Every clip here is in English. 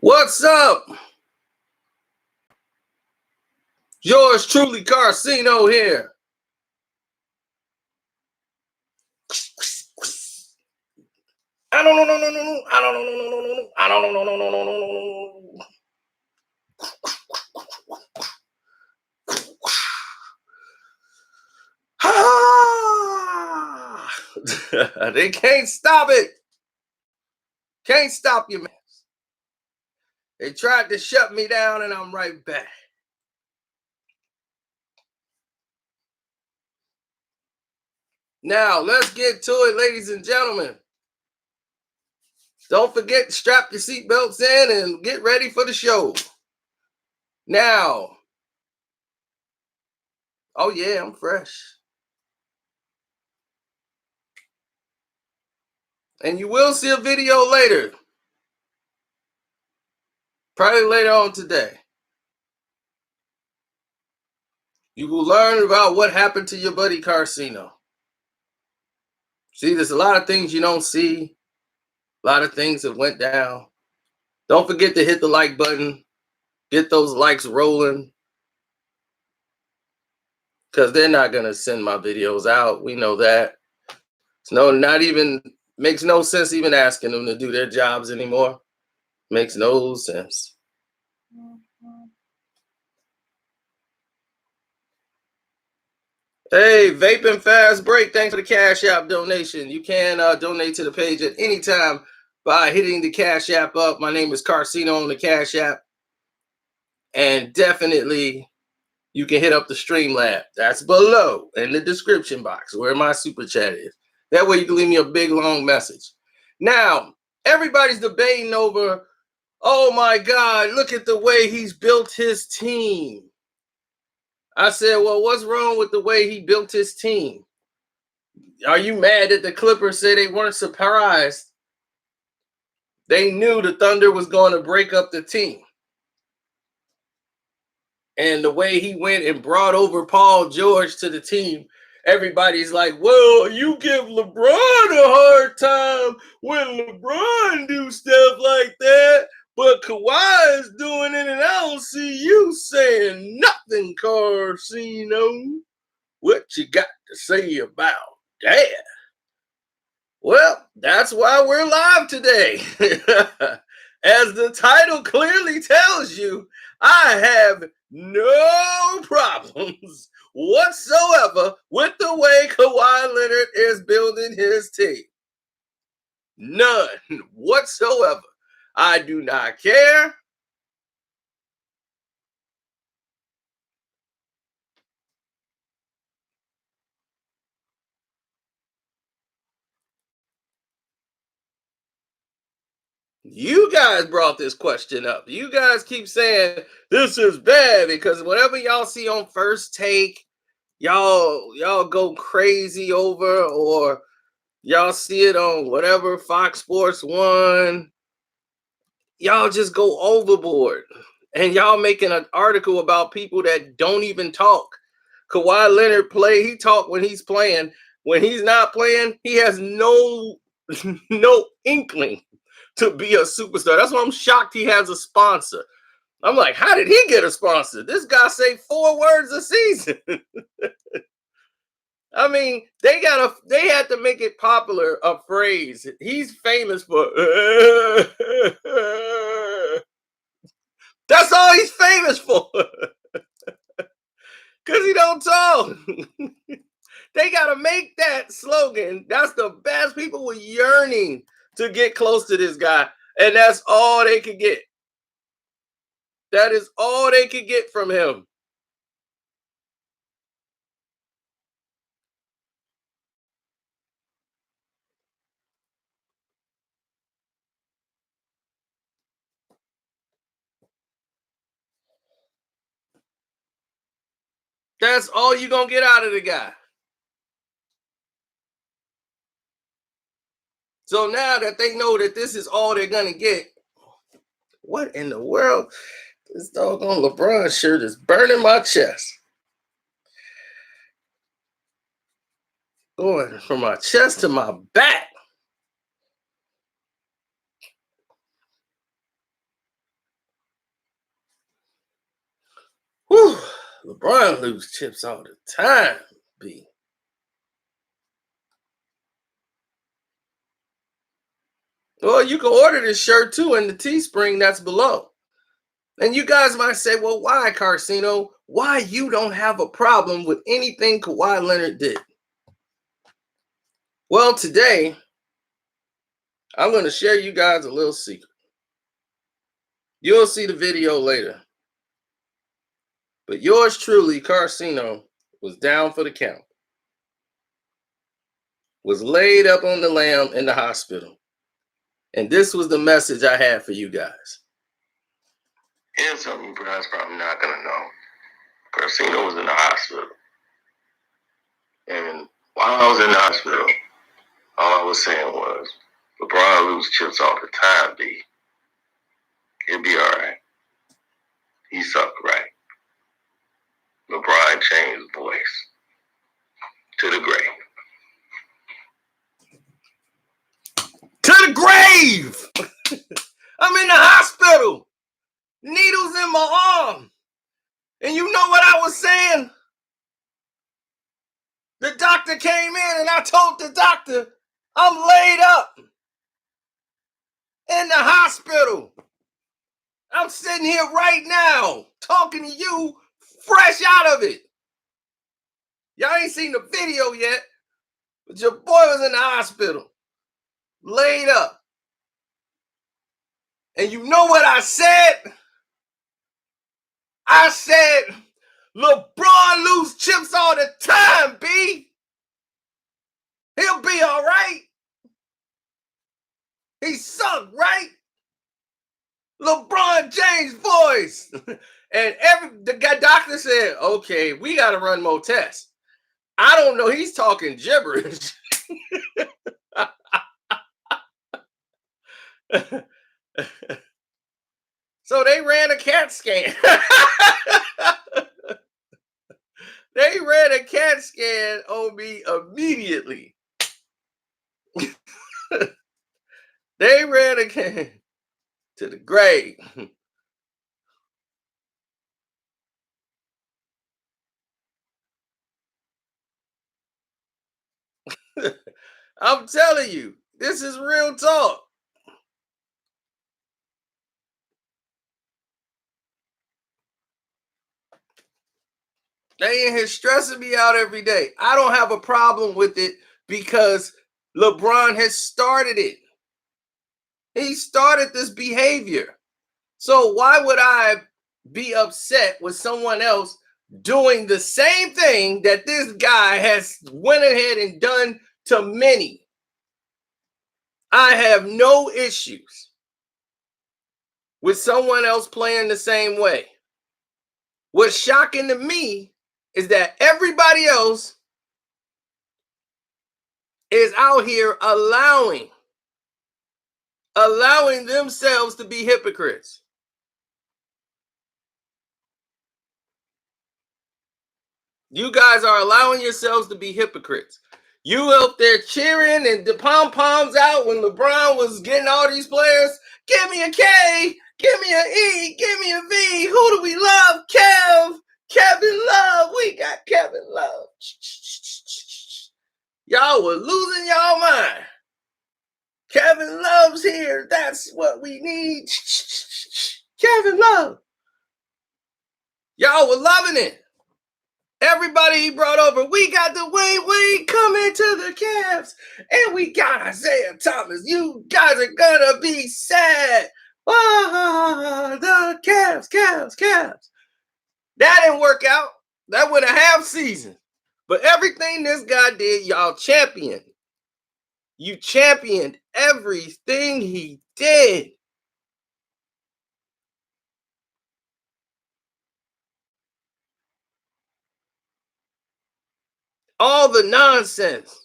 What's up? Yours truly, Carcino here. I don't know, no. I don't know, I don't know. They can't stop it. Can't stop you, man. They tried to shut me down, and I'm right back. Now, let's get to it, ladies and gentlemen. Don't forget to strap your seatbelts in and get ready for the show. Now, oh yeah, I'm fresh. And you will see a video later. Probably later on today. You will learn about what happened to your buddy Carcino. See, there's a lot of things you don't see. A lot of things that went down. Don't forget to hit the like button. Get those likes rolling. Because they're not going to send my videos out. We know that. Makes no sense even asking them to do their jobs anymore. Makes no sense. Hey, Vaping Fast Break, thanks for the Cash App donation. You can donate to the page at any time by hitting the Cash App up. My name is Carcino on the Cash App. And definitely, you can hit up the Streamlab. That's below in the description box where my super chat is. That way you can leave me a big, long message. Now, everybody's debating over, oh my God, look at the way he's built his team. I said, well, what's wrong with the way he built his team? Are you mad that the Clippers say they weren't surprised? They knew the Thunder was going to break up the team. And the way he went and brought over Paul George to the team, everybody's like, well, you give LeBron a hard time when LeBron do stuff like that, but Kawhi is doing it, and I don't see you saying nothing, Carcino. What you got to say about that? Well, that's why we're live today. As the title clearly tells you, I have no problems whatsoever with the way Kawhi Leonard is building his team. None whatsoever. I do not care. You guys brought this question up. You guys keep saying this is bad because whatever y'all see on First Take, y'all go crazy over, or y'all see it on whatever Fox Sports 1. Y'all just go overboard. And y'all making an article about people that don't even talk. Kawhi Leonard he talk when he's playing. When he's not playing, he has no inkling to be a superstar. That's why I'm shocked he has a sponsor. I'm like, how did he get a sponsor? This guy say 4 words a season. I mean, they had to make it popular, a phrase. He's famous for that's all he's famous for. Cause he don't talk. They gotta make that slogan. That's the best. People were yearning to get close to this guy, and that's all they could get. That is all they could get from him. That's all you're gonna get out of the guy. So now that they know that this is all they're gonna get, what in the world? This doggone LeBron shirt is burning my chest. Going from my chest to my back. LeBron lose chips all the time, B. Well, you can order this shirt too in the Teespring that's below. And you guys might say, well, why, Carcino? Why you don't have a problem with anything Kawhi Leonard did? Well, today, I'm going to share you guys a little secret. You'll see the video later. But yours truly, Carcino, was down for the count. Was laid up on the lam in the hospital. And this was the message I had for you guys. Here's something you guys probably not going to know. Carcino was in the hospital. And while I was in the hospital, all I was saying was, LeBron lose chips all the time, B. He'll be all right. He sucked, right? LeBron changed voice to the grave. To the grave! I'm in the hospital. Needles in my arm. And you know what I was saying? The doctor came in and I told the doctor, I'm laid up in the hospital. I'm sitting here right now talking to you fresh out of it. Y'all ain't seen the video yet, but your boy was in the hospital, laid up. And you know what I said? I said, LeBron lose chips all the time, B. He'll be all right. He sucked, right? LeBron James voice. And the doctor said, okay, we got to run more tests. I don't know. He's talking gibberish. So they ran a CAT scan. They ran a CAT scan on me immediately. They ran a CAT to the grave. I'm telling you, this is real talk. They in here stressing me out every day. I don't have a problem with it because LeBron has started it. He started this behavior. So why would I be upset with someone else doing the same thing that this guy has went ahead and done to many? I have no issues with someone else playing the same way. What's shocking to me is that everybody else is out here allowing themselves to be hypocrites. You guys are allowing yourselves to be hypocrites. You out there cheering and the pom-poms out when LeBron was getting all these players. Give me a K, give me an E, give me a V. Who do we love? Kevin Love. We got Kevin Love. Y'all were losing y'all mind. Kevin Love's here. That's what we need. Kevin Love. Y'all were loving it. Everybody he brought over, we got the Wayne coming to the Cavs, and we got Isaiah Thomas. You guys are gonna be sad. The Cavs. That didn't work out. That went a half season. But everything this guy did, y'all championed. You championed everything he did. All the nonsense.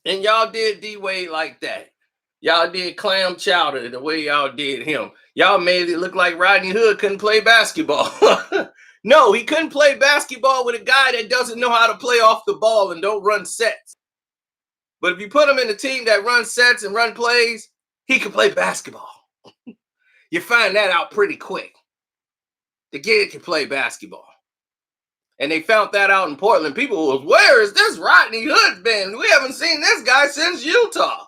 And y'all did D-Wade like that. Y'all did clam chowder the way y'all did him. Y'all made it look like Rodney Hood couldn't play basketball. No, he couldn't play basketball with a guy that doesn't know how to play off the ball and don't run sets. But if you put him in a team that runs sets and run plays, he can play basketball. You find that out pretty quick. The kid can play basketball. And they found that out in Portland. People was, where is this Rodney Hood been? We haven't seen this guy since Utah.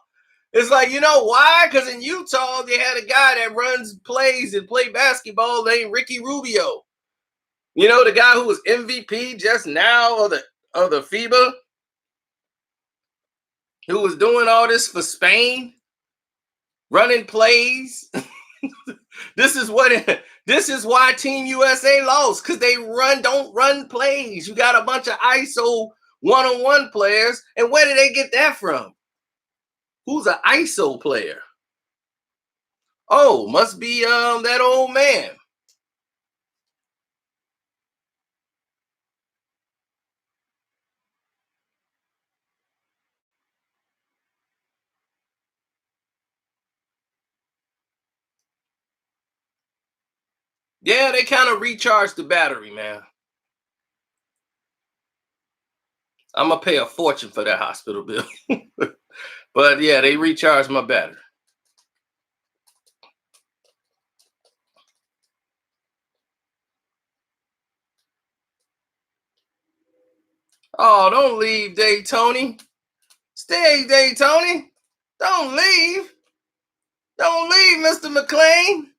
It's like, you know why? Because in Utah, they had a guy that runs plays and play basketball named Ricky Rubio. You know, the guy who was MVP just now of the FIBA, who was doing all this for Spain, running plays. This is why Team USA lost, because they don't run plays. You got a bunch of ISO one-on-one players, and where did they get that from? Who's an ISO player? Oh, must be that old man. Yeah, they kind of recharge the battery, man. I'm gonna pay a fortune for that hospital bill. But yeah, they recharge my battery. Oh, don't leave, Daytony. Stay, Daytony. Don't leave. Don't leave, Mr. McLean.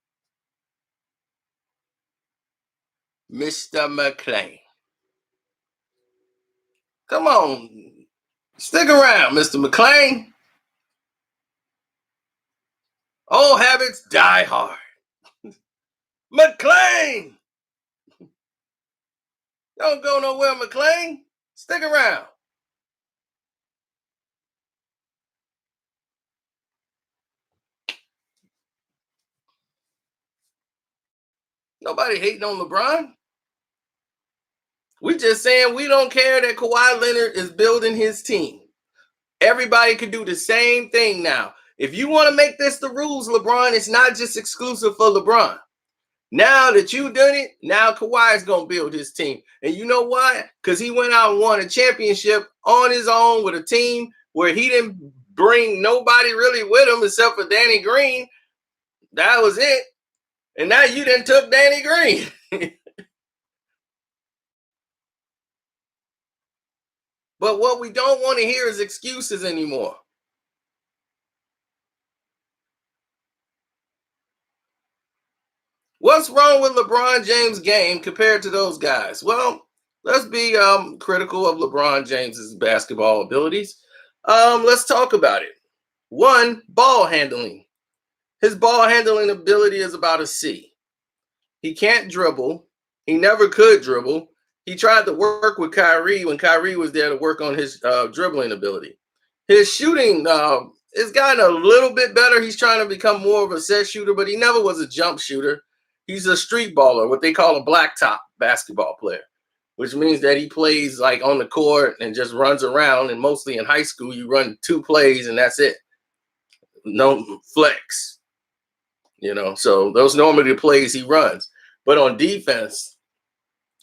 Mr. McLean. Come on. Stick around, Mr. McLean. Old habits die hard. McLean. Don't go nowhere, McLean. Stick around. Nobody hating on LeBron. We just saying we don't care that Kawhi Leonard is building his team. Everybody could do the same thing now. If you want to make this the rules, LeBron, it's not just exclusive for LeBron. Now that you've done it, now Kawhi is going to build his team. And you know why? Because he went out and won a championship on his own with a team where he didn't bring nobody really with him except for Danny Green. That was it. And now you done took Danny Green. But what we don't want to hear is excuses anymore. What's wrong with LeBron James' game compared to those guys? Well, let's be critical of LeBron James's basketball abilities. Let's talk about it. One, ball handling. His ball handling ability is about a C. He can't dribble. He never could dribble. He tried to work with Kyrie when Kyrie was there to work on his dribbling ability. His shooting has gotten a little bit better. He's trying to become more of a set shooter, but he never was a jump shooter. He's a street baller, what they call a blacktop basketball player, which means that he plays like on the court and just runs around. And mostly in high school, you run 2 plays and that's it. No flex, you know. So those normally the plays he runs. But on defense,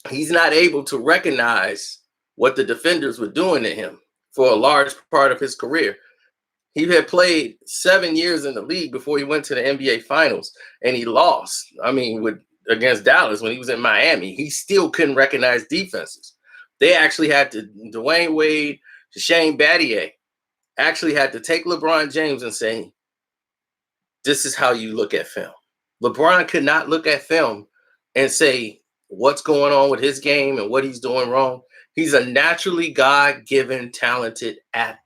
he's not able to recognize what the defenders were doing to him for a large part of his career. He had played 7 years in the league before he went to the NBA Finals, and he lost. I mean, against Dallas when he was in Miami, he still couldn't recognize defenses. They actually had to, Dwayne Wade, Shane Battier, actually had to take LeBron James and say, this is how you look at film. LeBron could not look at film and say what's going on with his game and what he's doing wrong. He's a naturally God-given, talented athlete.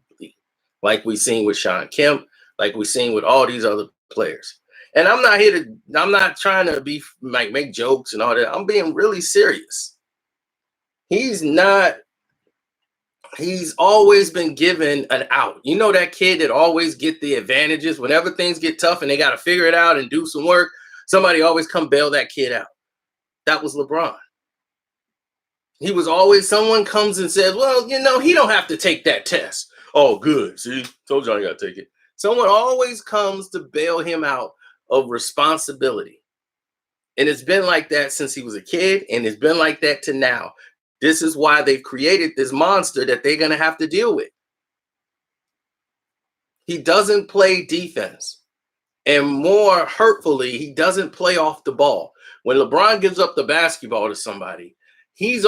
Like we've seen with Sean Kemp, like we've seen with all these other players. And I'm not trying to be like make jokes and all that. I'm being really serious. He's always been given an out. You know that kid that always get the advantages whenever things get tough and they got to figure it out and do some work. Somebody always come bail that kid out. That was LeBron. He was always, someone comes and says, well, you know, he don't have to take that test. Oh, good. See, told you I got to take it. Someone always comes to bail him out of responsibility. And it's been like that since he was a kid, and it's been like that to now. This is why they've created this monster that they're going to have to deal with. He doesn't play defense. And more hurtfully, he doesn't play off the ball. When LeBron gives up the basketball to somebody, he's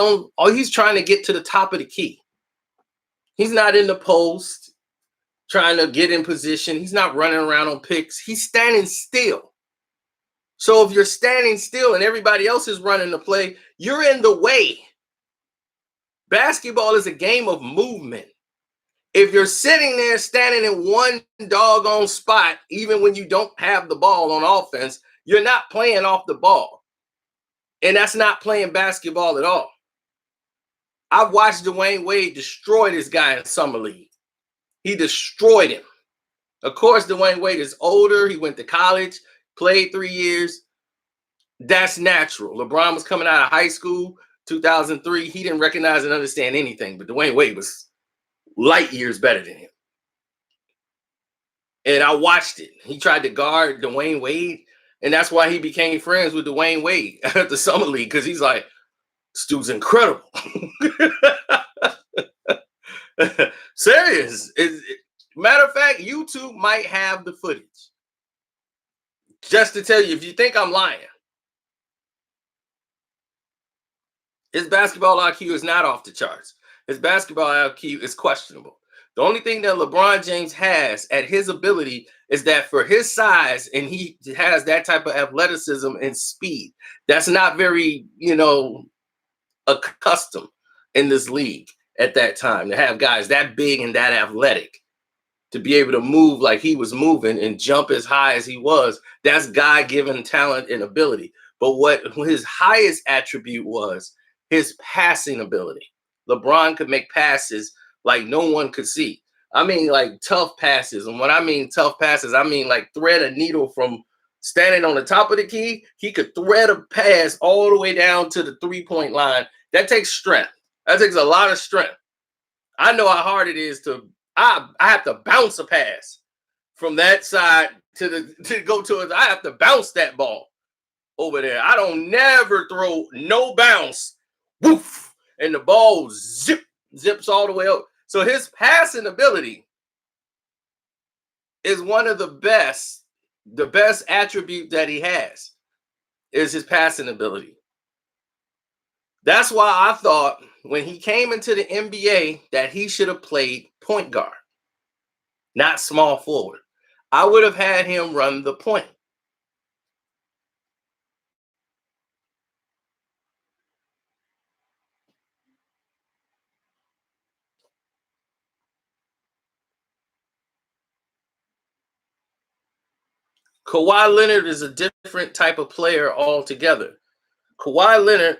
trying to get to the top of the key. He's not in the post trying to get in position. He's not running around on picks. He's standing still. So if you're standing still and everybody else is running the play, you're in the way. Basketball is a game of movement. If you're sitting there standing in one doggone spot, even when you don't have the ball on offense, you're not playing off the ball. And that's not playing basketball at all. I've watched Dwayne Wade destroy this guy in Summer League. He destroyed him. Of course, Dwayne Wade is older. He went to college, played 3 years. That's natural. LeBron was coming out of high school, 2003. He didn't recognize and understand anything, but Dwayne Wade was light years better than him. And I watched it. He tried to guard Dwayne Wade, and that's why he became friends with Dwayne Wade at the Summer League, because he's like, this dude's incredible. Serious. Matter of fact, YouTube might have the footage. Just to tell you, if you think I'm lying, his basketball IQ is not off the charts. His basketball IQ is questionable. The only thing that LeBron James has at his ability is that for his size, and he has that type of athleticism and speed, that's not very, accustomed in this league at that time, to have guys that big and that athletic to be able to move like he was moving and jump as high as he was. That's God-given talent and ability. But what his highest attribute was his passing ability. LeBron could make passes like no one could see. I mean, like tough passes. And when I mean tough passes, I mean like thread a needle from standing on the top of the key. He could thread a pass all the way down to the three-point line. That takes strength. That takes a lot of strength. I know how hard it is to, I have to bounce a pass from that side to go to it. I have to bounce that ball over there. I don't never throw no bounce. Woof. And the ball zips all the way up. So his passing ability is one of the best attribute that he has is his passing ability. That's why I thought when he came into the NBA that he should have played point guard, not small forward. I would have had him run the point. Kawhi Leonard is a different type of player altogether. Kawhi Leonard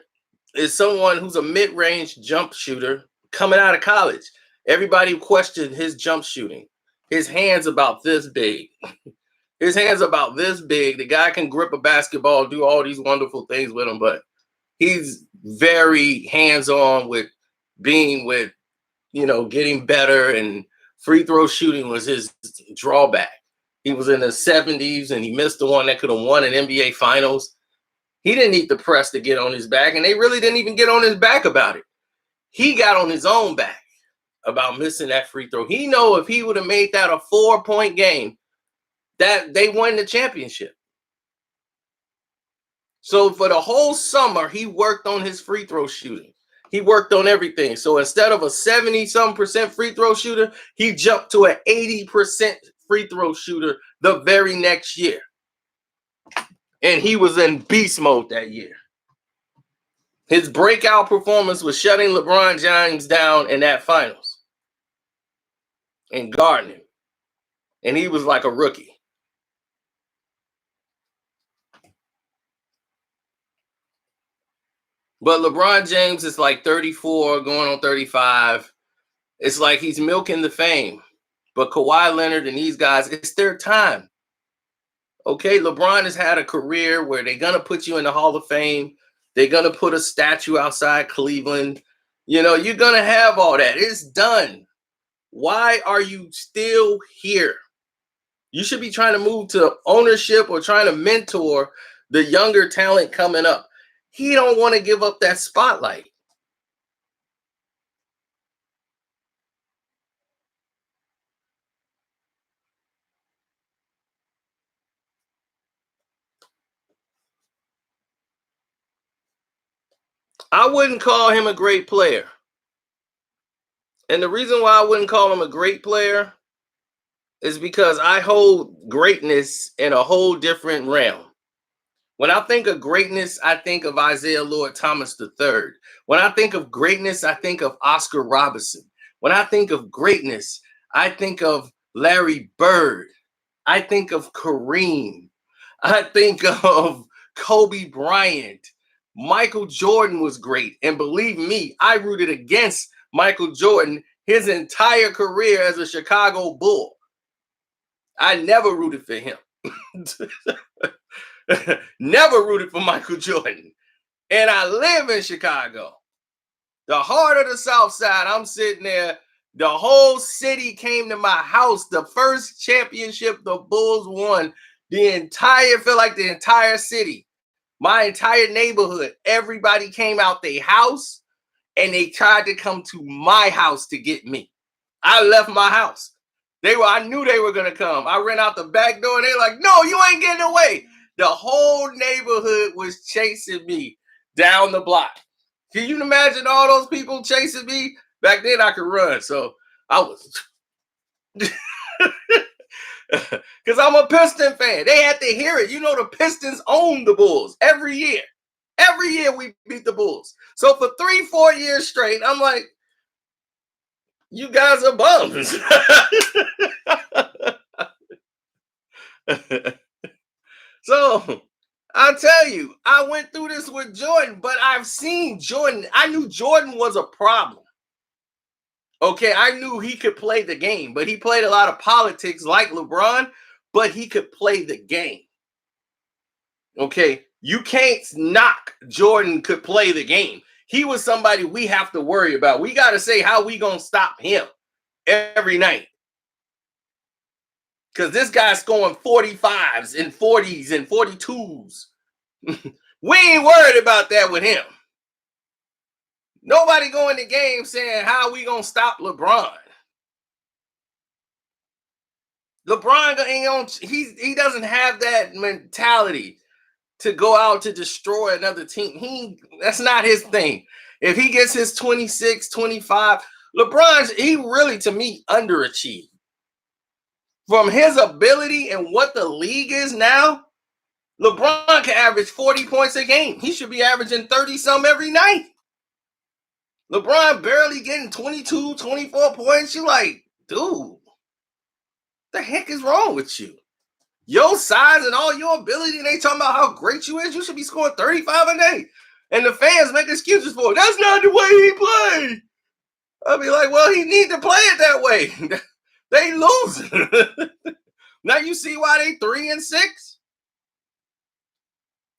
is someone who's a mid-range jump shooter coming out of college. Everybody questioned his jump shooting. His hands about this big. His hands about this big. The guy can grip a basketball, do all these wonderful things with him, but he's very hands-on with being with, getting better, and free throw shooting was his drawback. He was in the 70s and he missed the one that could have won an NBA Finals. He didn't need the press to get on his back, and they really didn't even get on his back about it. He got on his own back about missing that free throw. He know if he would have made that a 4-point game, that they won the championship. So for the whole summer, he worked on his free throw shooting. He worked on everything. So instead of a 70-some% free throw shooter, he jumped to an 80% free throw shooter the very next year. And he was in beast mode that year. His breakout performance was shutting LeBron James down in that finals and guarding him. And he was like a rookie. But LeBron James is like 34, going on 35. It's like he's milking the fame. But Kawhi Leonard and these guys, it's their time. Okay, LeBron has had a career where they're going to put you in the Hall of Fame. They're going to put a statue outside Cleveland. You're going to have all that. It's done. Why are you still here? You should be trying to move to ownership or trying to mentor the younger talent coming up. He don't want to give up that spotlight. I wouldn't call him a great player. And the reason why I wouldn't call him a great player is because I hold greatness in a whole different realm. When I think of greatness, I think of Isaiah Lord Thomas III. When I think of greatness, I think of Oscar Robertson. When I think of greatness, I think of Larry Bird. I think of Kareem. I think of Kobe Bryant. Michael Jordan was great. And believe me, I rooted against Michael Jordan his entire career as a Chicago Bull. I never rooted for him. Never rooted for Michael Jordan. And I live in Chicago, the heart of the South Side. I'm sitting there. The whole city came to my house. The first championship the Bulls won, felt like the entire city, my entire neighborhood, everybody came out their house and they tried to come to my house to get me. I left my house. I knew they were gonna come. I ran out the back door and they're like, no, you ain't getting away. The whole neighborhood was chasing me down the block. Can you imagine all those people chasing me? Back then I could run, so I was because I'm a Piston fan. They had to hear it. You know, the Pistons own the Bulls every year. Every year we beat the Bulls. So for 3-4 years straight, I'm like, you guys are bums. So I'll tell you, I went through this with Jordan, but I've seen Jordan. I knew Jordan was a problem. Okay, I knew he could play the game, but he played a lot of politics like LeBron, but he could play the game. Okay, you can't knock Jordan could play the game. He was somebody we have to worry about. We got to say how we going to stop him every night. Because this guy's scoring 45s and 40s and 42s. We ain't worried about that with him. Nobody going to game saying how we going to stop LeBron. LeBron ain't on. He doesn't have that mentality to go out to destroy another team. That's not his thing. If he gets his 26, 25, he really, to me, underachieved. From his ability and what the league is now, LeBron can average 40 points a game. He should be averaging 30-some every night. LeBron barely getting 22, 24 points. You're like, dude, the heck is wrong with you? Your size and all your ability, and they talking about how great you is. You should be scoring 35 a day. And the fans make excuses for it. That's not the way he played. I'll be like, well, he need to play it that way. They lose. Now you see why they 3-6?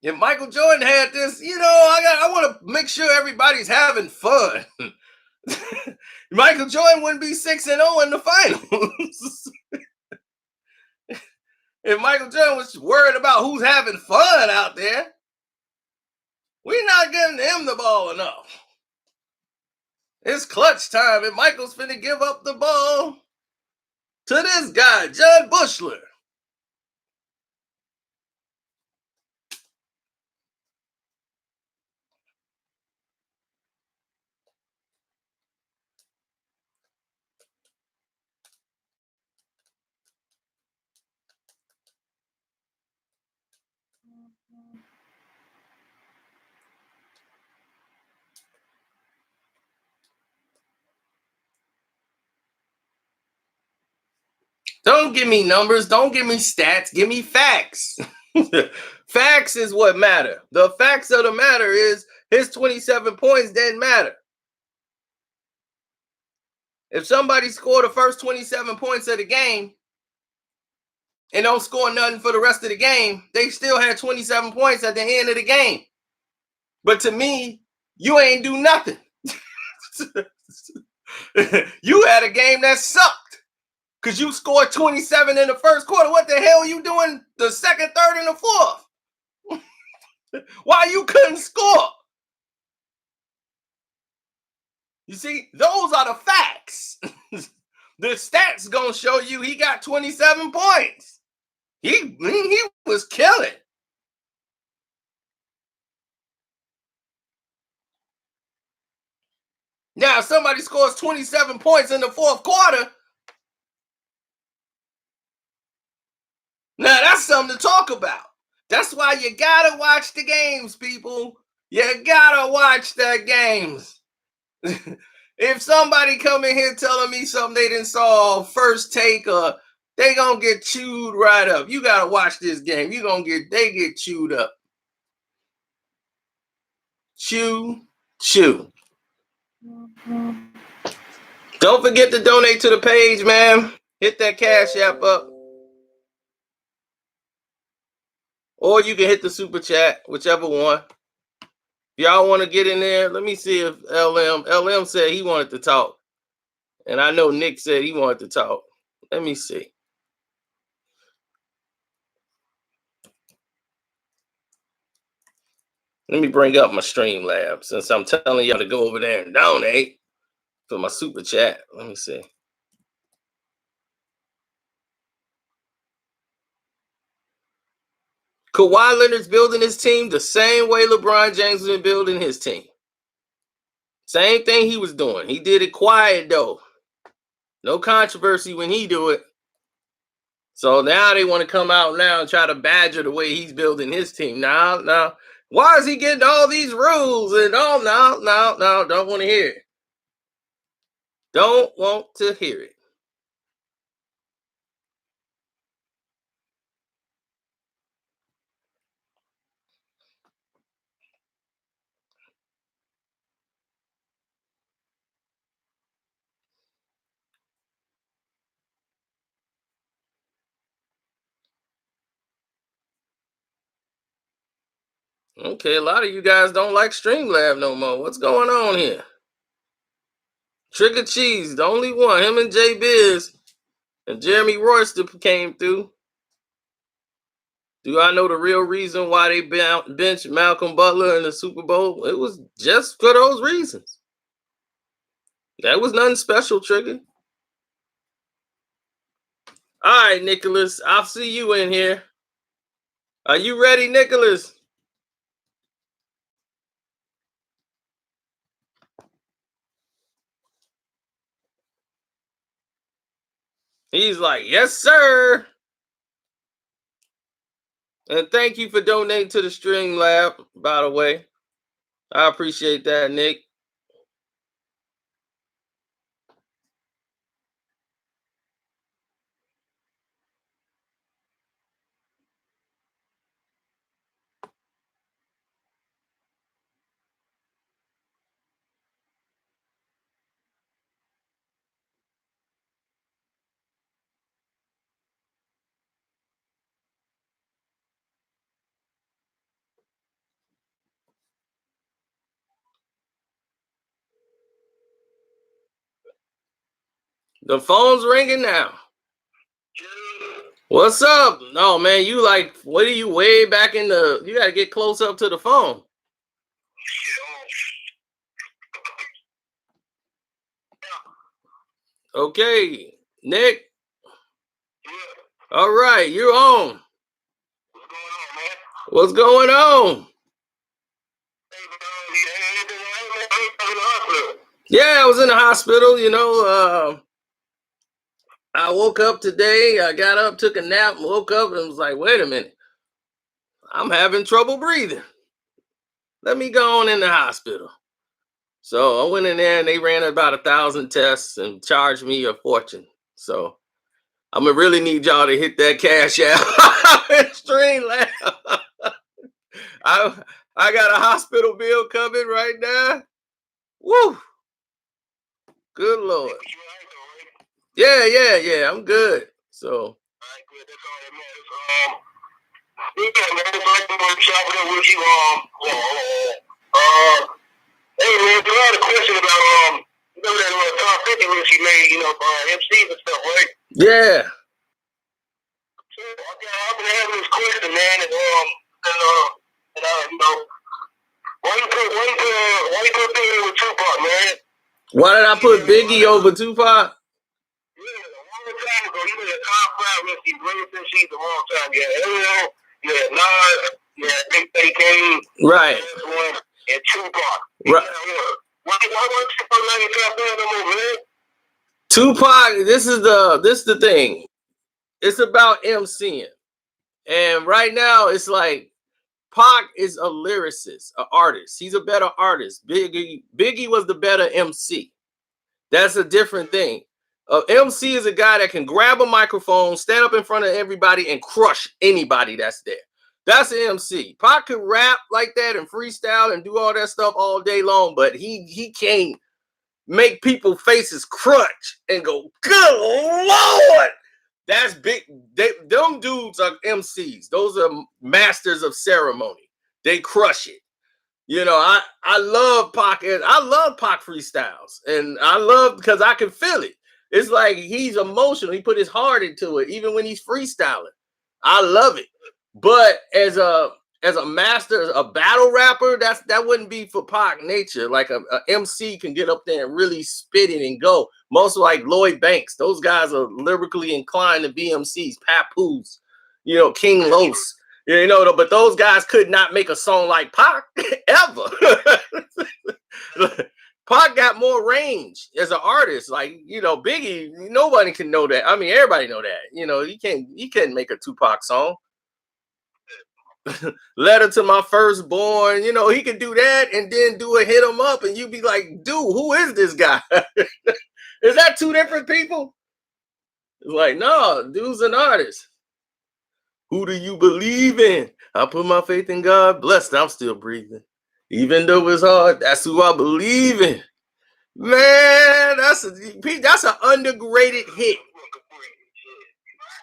If Michael Jordan had this, I want to make sure everybody's having fun. Michael Jordan wouldn't be 6-0 in the finals. If Michael Jordan was worried about who's having fun out there, we're not giving him the ball enough. It's clutch time, and Michael's finna give up the ball to this guy, Judd Bushler. Don't give me numbers. Don't give me stats. Give me facts. Facts is what matter. The facts of the matter is his 27 points didn't matter. If somebody scored the first 27 points of the game and don't score nothing for the rest of the game, they still had 27 points at the end of the game. But to me, you ain't do nothing. You had a game that sucked. Because you scored 27 in the first quarter. What the hell are you doing the second, third, and the fourth? Why you couldn't score? You see, those are the facts. The stats gonna show you he got 27 points. He was killing. Now, if somebody scores 27 points in the fourth quarter, now that's something to talk about. That's why you gotta watch the games, people. You gotta watch the games. If somebody come in here telling me something they didn't saw first take, or they gonna get chewed right up. You gotta watch this game. They get chewed up. Chew. Don't forget to donate to the page, man. Hit that Cash App up. Or you can hit the super chat, whichever one. If y'all want to get in there, let me see if LM said he wanted to talk. And I know Nick said he wanted to talk. Let me see. Let me bring up my Streamlabs since I'm telling y'all to go over there and donate for my super chat. Let me see. Kawhi Leonard's building his team the same way LeBron James has been building his team. Same thing he was doing. He did it quiet, though. No controversy when he do it. So now they want to come out now and try to badger the way he's building his team. Now, why is he getting all these rules? And no, don't want to hear it. Don't want to hear it. Okay, a lot of you guys don't like Streamlab no more. What's going on here? Trigger Cheese, the only one. Him and Jay Biz and Jeremy Royster came through. Do I know the real reason why they benched Malcolm Butler in the Super Bowl? It was just for those reasons. That was nothing special, Trigger. All right, Nicholas, I'll see you in here. Are you ready, Nicholas? He's like, yes, sir. And thank you for donating to the Streamlab, by the way. I appreciate that, Nick. The phone's ringing now. What's up? No, man, you like, what are you way back in the, you got to get close up to the phone. Okay, Nick. All right, you're on. What's going on? Yeah, I was in the hospital, you know. I woke up today, I got up, took a nap, woke up and was like, wait a minute. I'm having trouble breathing. Let me go on in the hospital. So I went in there and they ran about 1,000 tests and charged me a fortune. So I'm gonna really need y'all to hit that Cash App and Streamlab. I got a hospital bill coming right now. Woo! Good Lord. Yeah. I'm good. So. Hey man, I had a question about you know that top 50 list you made, you know, MCs and stuff, right? Yeah. So I've been having this question, man, and you know, why you put Biggie with Tupac, man? Why did I put Biggie over Tupac? Yeah, a long time ago, you made a top 5 list. You greatest MCs a long time. You had Eminem, you had Nas, you had Big King, right, and Tupac. Right. Why Tupac not in the top 10 no more, man? Tupac, this is the thing. It's about MCing. And right now it's like Pac is a lyricist, an artist. He's a better artist. Biggie was the better MC. That's a different thing. MC is a guy that can grab a microphone, stand up in front of everybody, and crush anybody that's there. That's an MC. Pac could rap like that and freestyle and do all that stuff all day long, but he can't make people faces crunch and go, good Lord. That's big. Them dudes are MCs. Those are masters of ceremony. They crush it. You know, I love Pac. I love Pac freestyles, and I love because I can feel it. It's like he's emotional. He put his heart into it, even when he's freestyling. I love it. But as a master, a battle rapper, that wouldn't be for Pac nature. Like a MC can get up there and really spit it and go. Most like Lloyd Banks, those guys are lyrically inclined to be MCs. Papoose, you know, King Los, you know. But those guys could not make a song like Pac ever. Pac got more range as an artist. Like, you know, Biggie, nobody can know that. I mean, everybody know that. You know, he can't make a Tupac song. Letter to My Firstborn, you know, he could do that and then do a hit him up, and you be like, dude, who is this guy? Is that two different people? It's like, no, dude's an artist. Who do you believe in? I put my faith in God. Blessed, I'm still breathing. Even though it's hard, that's who I believe in. Man, that's an underrated hit.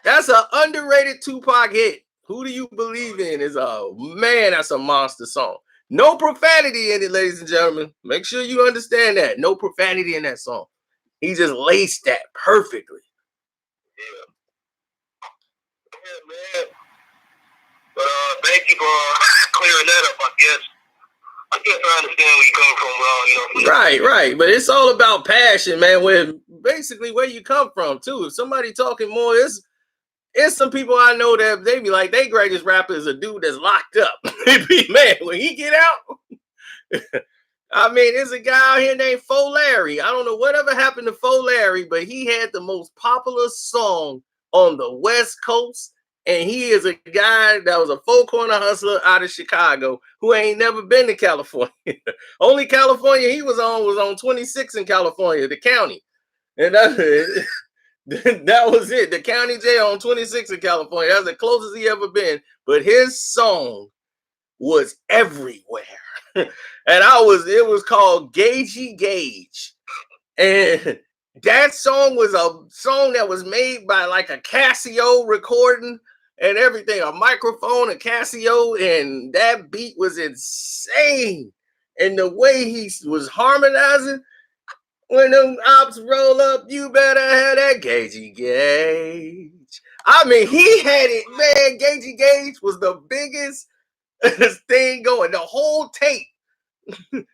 That's an underrated Tupac hit. Who do you believe in is man, that's a monster song. No profanity in it, ladies and gentlemen. Make sure you understand that. No profanity in that song. He just laced that perfectly. Yeah, man. But thank you for clearing that up, I guess. I understand where you're coming from, bro. You know. Right. But it's all about passion, man. Where you come from, too. If somebody talking more, it's some people I know that they be like, they greatest rapper is a dude that's locked up. They be, man, when he get out. I mean, there's a guy out here named Fo Larry. I don't know whatever happened to Fo Larry, but he had the most popular song on the West Coast. And he is a guy that was a four-corner hustler out of Chicago who ain't never been to California. Only California he was on 26 in California, the county. And that was it. The county jail on 26 in California. That's the closest he ever been. But his song was everywhere. And it was called Gagey Gauge. And that song was a song that was made by like a Casio recording and everything, a microphone, a Casio, and that beat was insane. And the way he was harmonizing, when them ops roll up, you better have that Gagey Gauge. I mean, he had it, man. Gagey Gauge was the biggest thing going. The whole tape.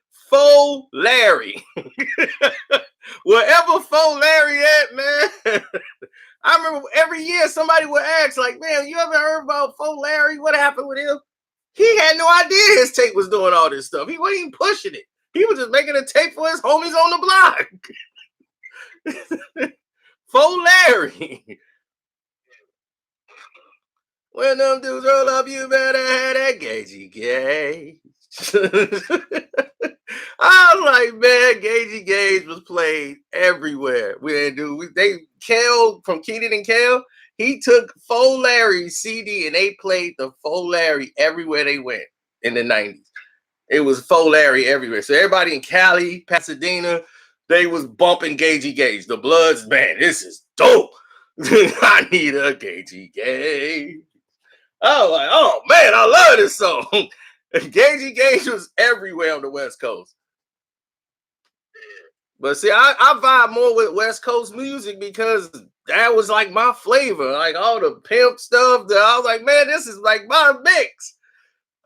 Fo Larry. Wherever Fo Larry at, man. I remember every year somebody would ask, like, man, you ever heard about Fo Larry? What happened with him? He had no idea his tape was doing all this stuff. He wasn't even pushing it. He was just making a tape for his homies on the block. Fo Larry. When them dudes roll up, you better have that Gagey Gauge. I was like, man, Gagey Gauge was played everywhere. Kel from Keenan and Kel, he took Fo Larry's CD and they played the Fo Larry everywhere they went in the 90s. It was Fo Larry everywhere. So everybody in Cali, Pasadena, they was bumping Gagey Gauge. The Bloods, man, this is dope. I need a Gagey Gauge. I was like, oh man, I love this song. Gagey Gauge was everywhere on the West Coast. But see, I vibe more with West Coast music because that was like my flavor. Like all the pimp stuff. I was like, man, this is like my mix.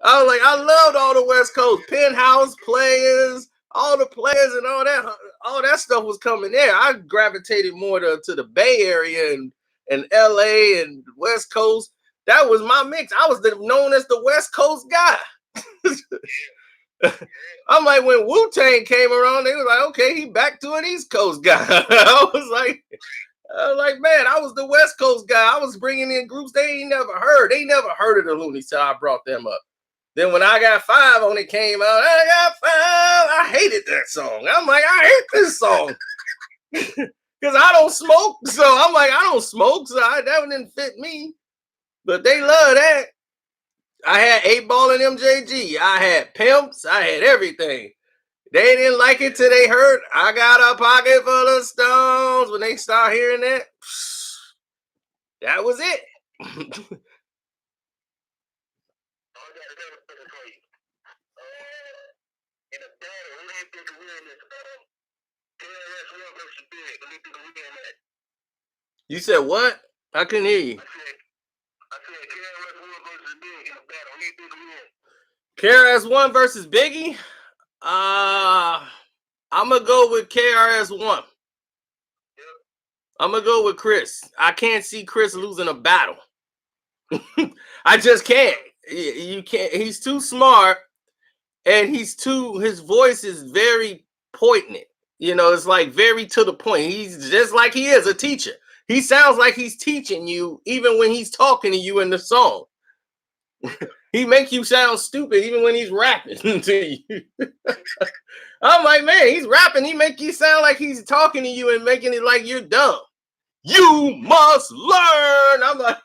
I was like, I loved all the West Coast Penthouse players, all the players and all that stuff was coming there. I gravitated more to the Bay Area and LA and West Coast. That was my mix. I was known as the West Coast guy. I'm like, when Wu-Tang came around, they was like, okay, he back to an East Coast guy. I was like, man, I was the West Coast guy. I was bringing in groups they ain't never heard. They never heard of the Loonies till I brought them up. Then when I Got Five on it came out, I Got Five. I hated that song. I'm like, I hate this song because I don't smoke. So I'm like, I don't smoke, so that didn't fit me. But they love that. I had 8 Ball and MJG. I had Pimps. I had everything. They didn't like it till they heard I Got a Pocket Full of Stones. When they start hearing that, that was it. You said what? I couldn't hear you. KRS-One versus Biggie? I'm going to go with KRS-One. I'm going to go with Chris. I can't see Chris losing a battle. I just can't. You can't. He's too smart, and his voice is very poignant. You know, it's like very to the point. He's just like he is a teacher. He sounds like he's teaching you even when he's talking to you in the song. He make you sound stupid even when he's rapping to you. I'm like, man, he's rapping. He make you sound like he's talking to you and making it like you're dumb. You must learn. I'm like,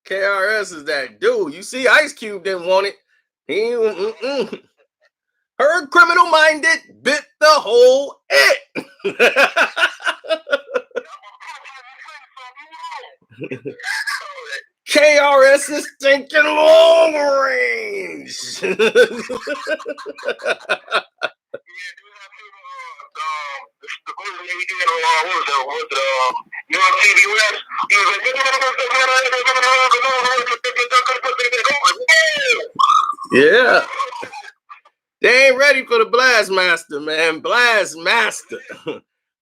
KRS is that dude. You see, Ice Cube didn't want it. He Her Criminal Minded bit the whole it. KRS is thinking long range. Yeah. They ain't ready for the Blast Master, man. Blast Master.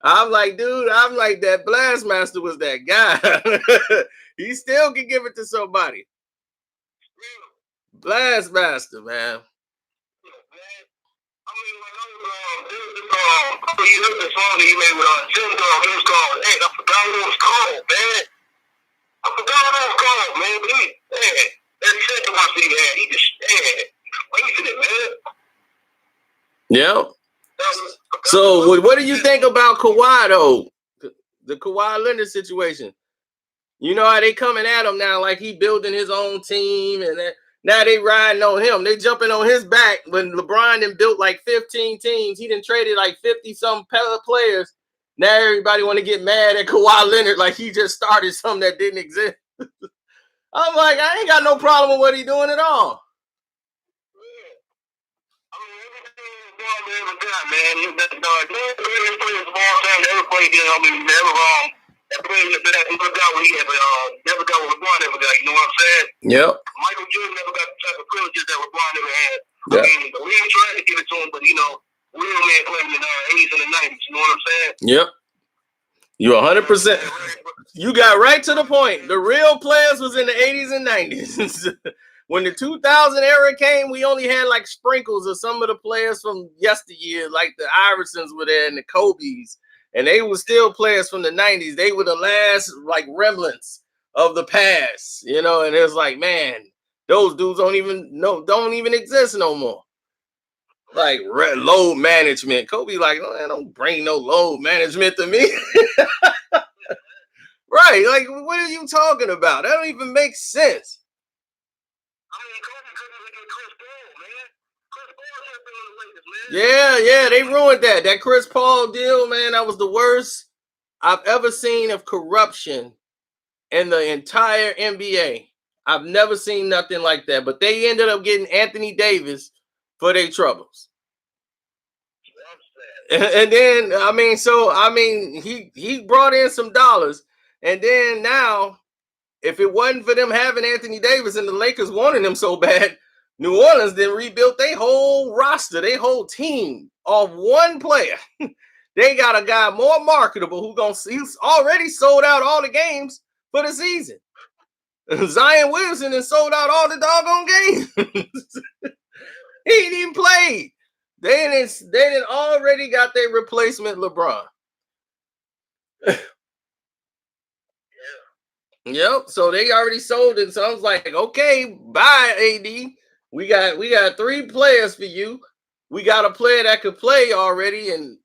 I'm like, dude, that Blast Master was that guy. He still can give it to somebody. Blast Master, man. You heard the song that he made with Jim Dog. It was called, hey, I forgot what it was called, man. I forgot what it was called, man. But that second one he had, he just, wasted it, man. Yep. So, what do you think about Kawhi, though? The Kawhi Leonard situation. You know how they coming at him now, like he building his own team, and now they riding on him. They jumping on his back when LeBron done built like 15 teams. He done traded like 50-some players. Now everybody want to get mad at Kawhi Leonard like he just started something that didn't exist. I'm like, I ain't got no problem with what he doing at all. Man, you better know it. The greatest players of all time that ever played against him, never wrong. That player that never got what he never got what LeBron ever got. You know what I'm saying? Yep. Michael Jordan never got the type of privileges that LeBron never had. Yep. I mean, the league tried to give it to him, but you know, real man played in the 80s and the 90s. You know what I'm saying? Yep. You 100%. You got right to the point. The real players was in the 80s and 90s. When the 2000 era came, we only had like sprinkles of some of the players from yesteryear, like the Iversons were there and the Kobe's, and they were still players from the 90s. They were the last like remnants of the past, you know. And it was like, man, those dudes don't even exist no more. Like load management. Kobe like, oh, don't bring no load management to me. Right? Like, what are you talking about? That don't even make sense. Yeah, they ruined that. That Chris Paul deal, man, that was the worst I've ever seen of corruption in the entire NBA. I've never seen nothing like that. But they ended up getting Anthony Davis for their troubles. And then, he brought in some dollars. And then now, if it wasn't for them having Anthony Davis and the Lakers wanting him so bad, New Orleans then rebuilt their whole roster, their whole team of one player. They got a guy more marketable he's already sold out all the games for the season. Zion Williamson has sold out all the doggone games. He ain't even played. They didn't already got their replacement LeBron. Yep. So they already sold it. So I was like, okay, bye, AD. We got 3 players for you. We got a player that could play already. And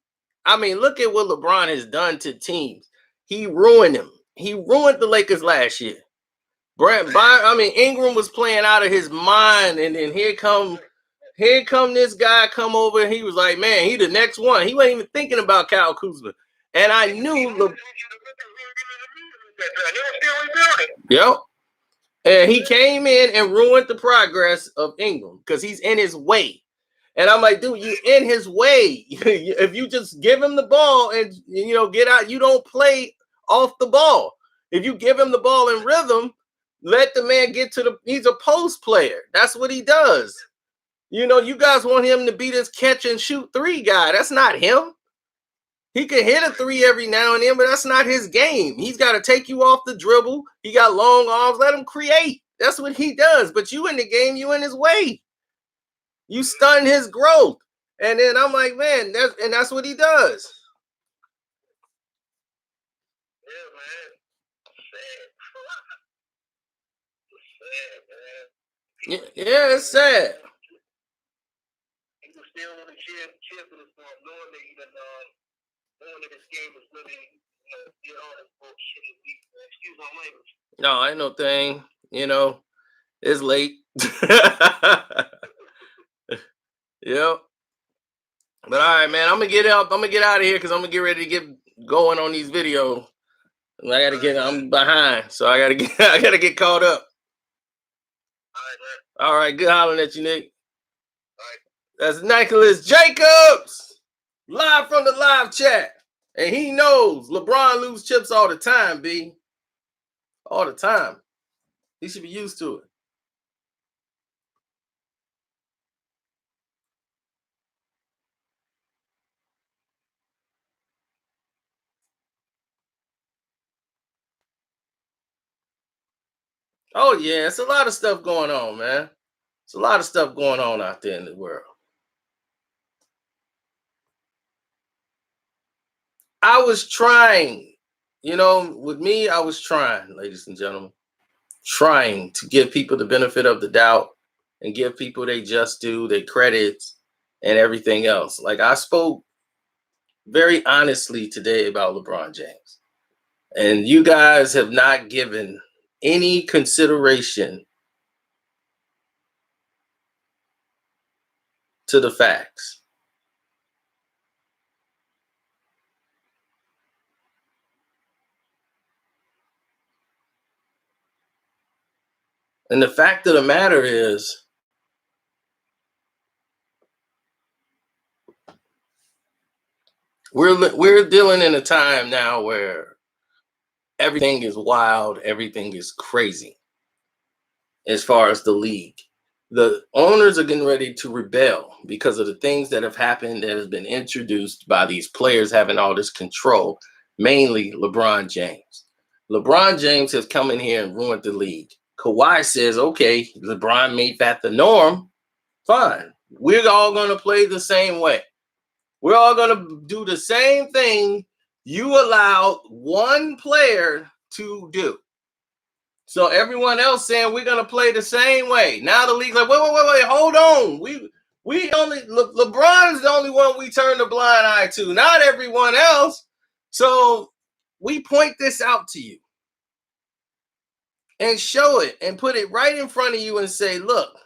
I mean, look at what LeBron has done to teams. He ruined them. He ruined the Lakers last year. Ingram was playing out of his mind, and then here come this guy come over. And he was like, man, he the next one. He wasn't even thinking about Kyle Kuzma. And I knew Yep. And he came in and ruined the progress of Ingram because he's in his way. And I'm like, dude, you in his way. If you just give him the ball and get out, you don't play off the ball. If you give him the ball in rhythm, let the man get to he's a post player. That's what he does. You guys want him to be this catch and shoot 3 guy. That's not him. He can hit a 3 every now and then, but that's not his game. He's got to take you off the dribble. He got long arms. Let him create. That's what he does. But you in the game, you in his way. You stun his growth. And then I'm like, man, that's what he does. Yeah, it's sad. No, ain't no thing. It's late. Yep. But all right, man, I'm gonna get out of here because I'm gonna get ready to get going on these videos. I'm behind, so I gotta get caught up. All right, good hollering at you, Nick. That's Nicholas Jacobs, live from the live chat. And he knows LeBron lose chips all the time, B. All the time. He should be used to it. Oh, yeah, it's a lot of stuff going on, man. It's a lot of stuff going on out there in the world. I was trying, with me, I was trying, ladies and gentlemen, trying to give people the benefit of the doubt and give people they just due, their credits, and everything else. Like I spoke very honestly today about LeBron James. And you guys have not given any consideration to the facts. And the fact of the matter is, we're dealing in a time now where everything is wild, everything is crazy as far as the league. The owners are getting ready to rebel because of the things that have happened that has been introduced by these players having all this control, mainly LeBron James. LeBron James has come in here and ruined the league. Kawhi says, okay, LeBron made that the norm. Fine. We're all going to play the same way. We're all going to do the same thing you allowed one player to do. So everyone else saying we're going to play the same way. Now the league's like, wait, hold on. We only, LeBron's the only one we turn the blind eye to, not everyone else. So we point this out to you and show it and put it right in front of you and say, look,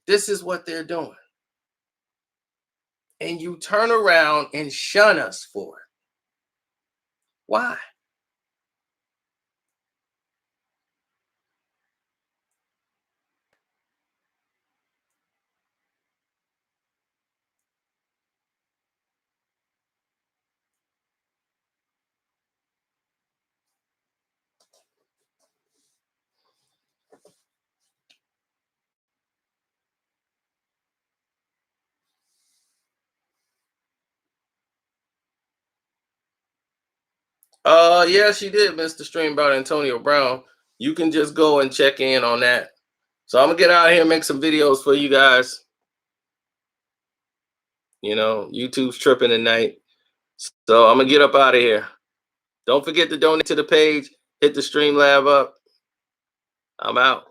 this is what they're doing. And you turn around and shun us for it. Why? Yeah, she did, Mr. Stream about Antonio Brown. you can just go and check in on that. So I'm gonna get out here and make some videos for you guys. You know, YouTube's tripping tonight. So I'm gonna get up out of here. Don't forget to donate to the page. Hit the Streamlab up. I'm out.